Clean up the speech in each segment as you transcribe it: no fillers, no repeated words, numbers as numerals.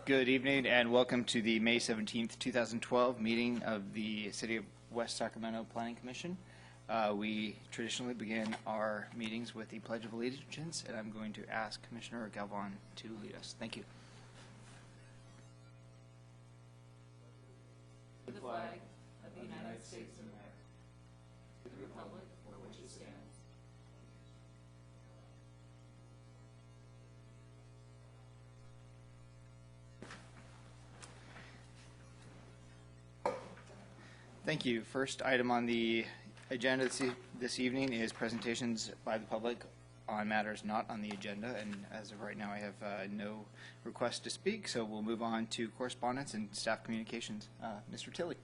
Good evening and welcome to the May 17th, 2012 meeting of the City of West Sacramento Planning Commission. We traditionally begin our meetings with the Pledge of Allegiance, and I'm going to ask Commissioner Galvan to lead us. Thank you. To the flag of the United States of America, to the republic for which it stands. Thank you. First item on the agenda this evening is presentations by the public on matters not on the agenda, and as of right now I have no request to speak, so we'll move on to correspondence and staff communications. Mr. Tilley.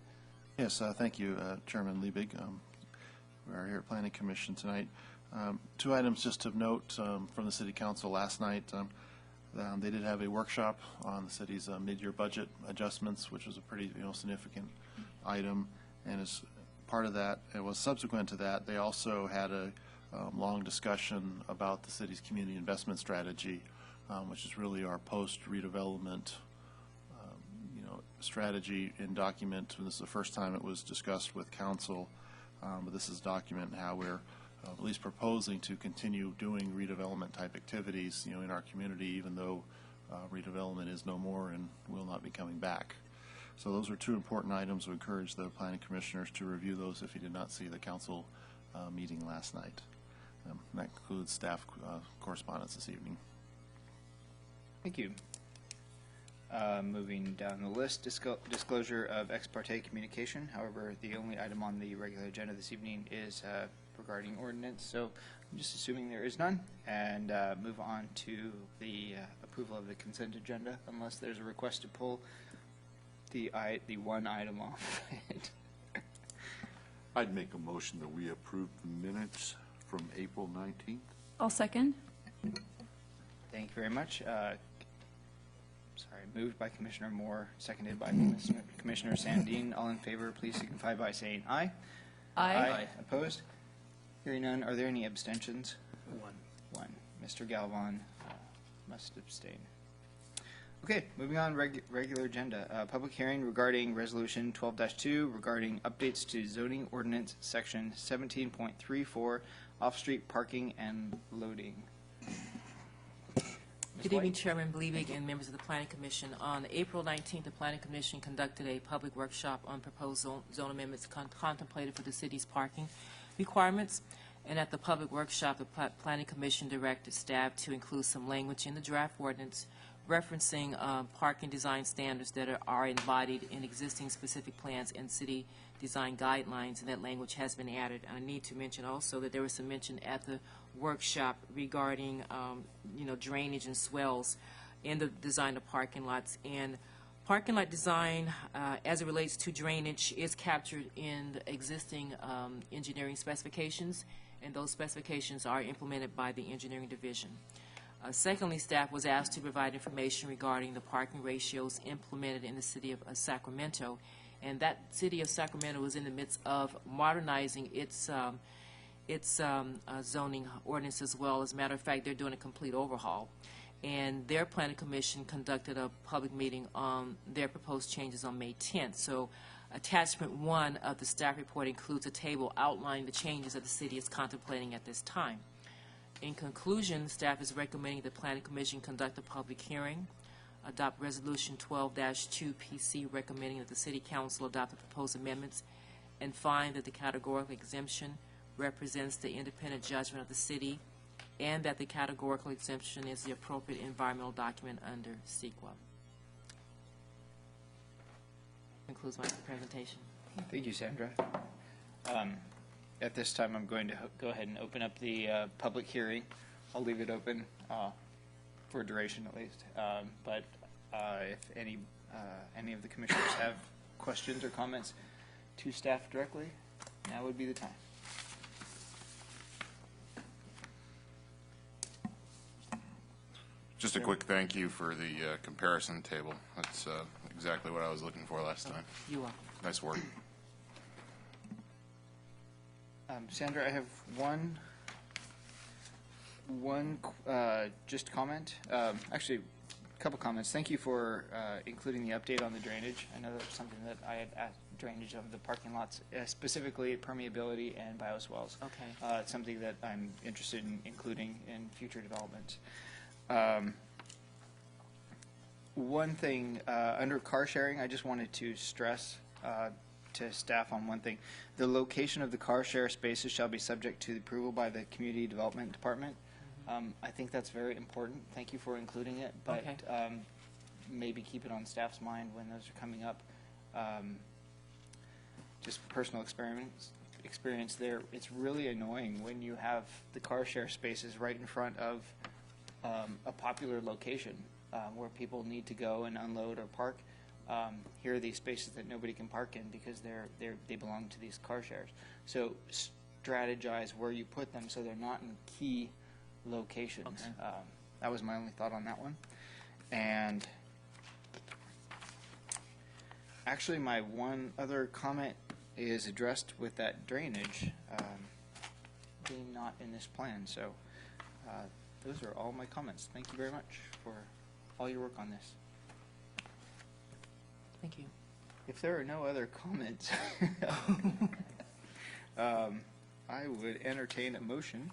Yes, thank you, Chairman Liebig. We are here at Planning Commission tonight. Two items just of note from the City Council last night. They did have a workshop on the city's mid-year budget adjustments, which was a pretty significant item. And as part of that, it was subsequent to that, they also had a long discussion about the city's community investment strategy, which is really our post-redevelopment strategy and document. And this is the first time it was discussed with council, but this is document how we're at least proposing to continue doing redevelopment type activities in our community, even though redevelopment is no more and will not be coming back. So those are two important items. We encourage the planning commissioners to review those if you did not see the council meeting last night. That concludes staff correspondence this evening. Thank you. Moving down the list, disclosure of ex parte communication. However, the only item on the regular agenda this evening is regarding ordinance, so I'm just assuming there is none, and move on to the approval of the consent agenda, unless there's a request to pull the one item off. I'd make a motion that we approve the minutes from April 19th. I'll second. Thank you very much. Moved by Commissioner Moore, seconded by Commissioner Sandin. All in favor, please signify by saying aye. Aye. Opposed? Hearing none. Are there any abstentions? One. Mr. Galvan must abstain. Okay, moving on, regular agenda. Public hearing regarding Resolution 12-2 regarding updates to zoning ordinance section 17.34 off-street parking and loading. Good evening, Chairman Liebig and members of the Planning Commission. On April 19th, the Planning Commission conducted a public workshop on proposed zone amendments contemplated for the city's parking requirements. And at the public workshop, the Planning Commission directed staff to include some language in the draft ordinance referencing parking design standards that are embodied in existing specific plans and city design guidelines, and that language has been added. And I need to mention also that there was some mention at the workshop regarding drainage and swells in the design of parking lots. And parking lot design, as it relates to drainage, is captured in the existing engineering specifications, and those specifications are implemented by the engineering division. Secondly, staff was asked to provide information regarding the parking ratios implemented in the city of Sacramento, and that city of Sacramento was in the midst of modernizing its zoning ordinance as well. As a matter of fact, they're doing a complete overhaul, and their planning commission conducted a public meeting on their proposed changes on May 10th. So attachment 1 of the staff report includes a table outlining the changes that the city is contemplating at this time. In conclusion, staff is recommending the Planning Commission conduct a public hearing, adopt Resolution 12-2 PC recommending that the City Council adopt the proposed amendments, and find that the categorical exemption represents the independent judgment of the city, and that the categorical exemption is the appropriate environmental document under CEQA. Concludes my presentation. Thank you, Sandra. At this time, I'm going to go ahead and open up the public hearing. I'll leave it open for a duration at least. But if any of the commissioners have questions or comments to staff directly, now would be the time. Just a quick thank you for the comparison table. That's exactly what I was looking for last time. You are. Nice work. Sandra, I have one just comment. Actually, couple comments. Thank you for including the update on the drainage. I know that was something that I had asked, drainage of the parking lots, specifically permeability and bioswales. Okay. It's something that I'm interested in including in future developments. One thing, under car sharing, I just wanted to stress to staff on one thing. The location of the car share spaces shall be subject to approval by the Community Development Department. I think that's very important. Thank you for including it, but Okay. Maybe keep it on staff's mind when those are coming up. Just personal experience there. It's really annoying when you have the car share spaces right in front of a popular location where people need to go and unload or park. Here are these spaces that nobody can park in because they belong to these car shares. So strategize where you put them so they're not in key locations. Okay. That was my only thought on that one. And actually, my one other comment is addressed with that drainage being not in this plan. So those are all my comments. Thank you very much for all your work on this. Thank you. If there are no other comments, I would entertain a motion.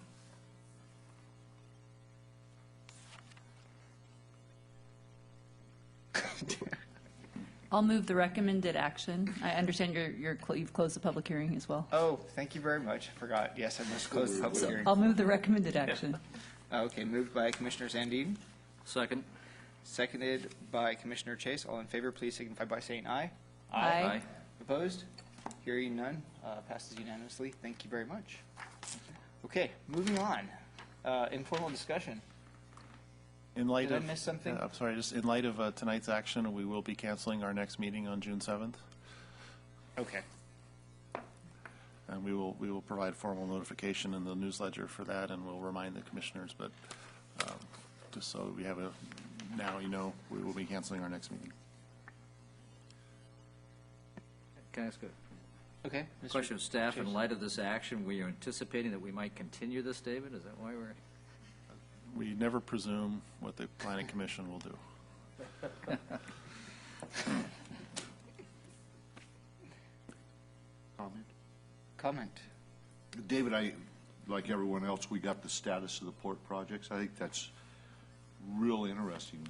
I'll move the recommended action. I understand you've closed the public hearing as well. Oh, thank you very much. I forgot. Yes, I must close the public So hearing. I'll move the recommended action. Okay, moved by Commissioner Zandine, Second. seconded by Commissioner Chase. All in favor, please signify by saying aye. Aye. Opposed? Hearing none, passes unanimously. Thank you very much. Okay, moving on. Informal discussion. In light Did I of, miss something? I'm sorry, just in light of tonight's action, we will be canceling our next meeting on June 7th, Okay. and we will provide formal notification in the newsletter for that, and we'll remind the commissioners, but just so we have now you know, we will be canceling our next meeting. Can I ask a Okay. Mr. question of staff? In Chase. light of this action, were you anticipating that we might continue this, David? Is that why we're? We never presume what the planning commission will do. Comment? Comment. David, like everyone else, we got the status of the port projects. I think that's real interesting.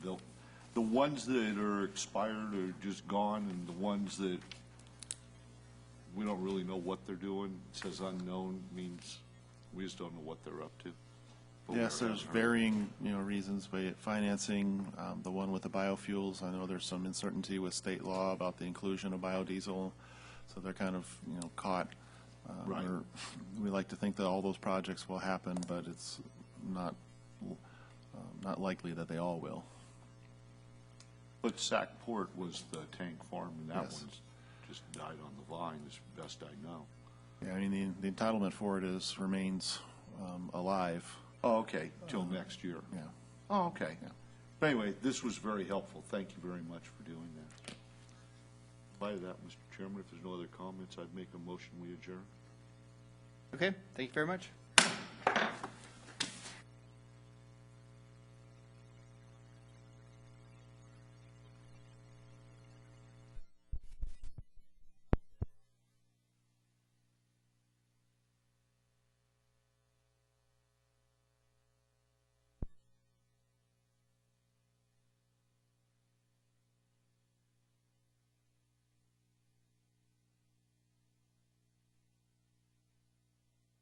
The ones that are expired are just gone, and the ones that we don't really know what they're doing, it says unknown, means we just don't know what they're up to. But Yes, we're- there's varying, reasons, but financing, the one with the biofuels, I know there's some uncertainty with state law about the inclusion of biodiesel, so they're kind of, caught. Right. We like to think that all those projects will happen, but it's not likely that they all will. But Sac Port was the tank farm, and that Yes. one's just died on the vine, as best I know. Yeah, I mean, the entitlement for it remains alive. Oh, okay, till next year. Yeah. Oh, okay. Yeah. But anyway, this was very helpful. Thank you very much for doing that. By that, Mr. Chairman, if there's no other comments, I'd make a motion we adjourn. Okay, thank you very much.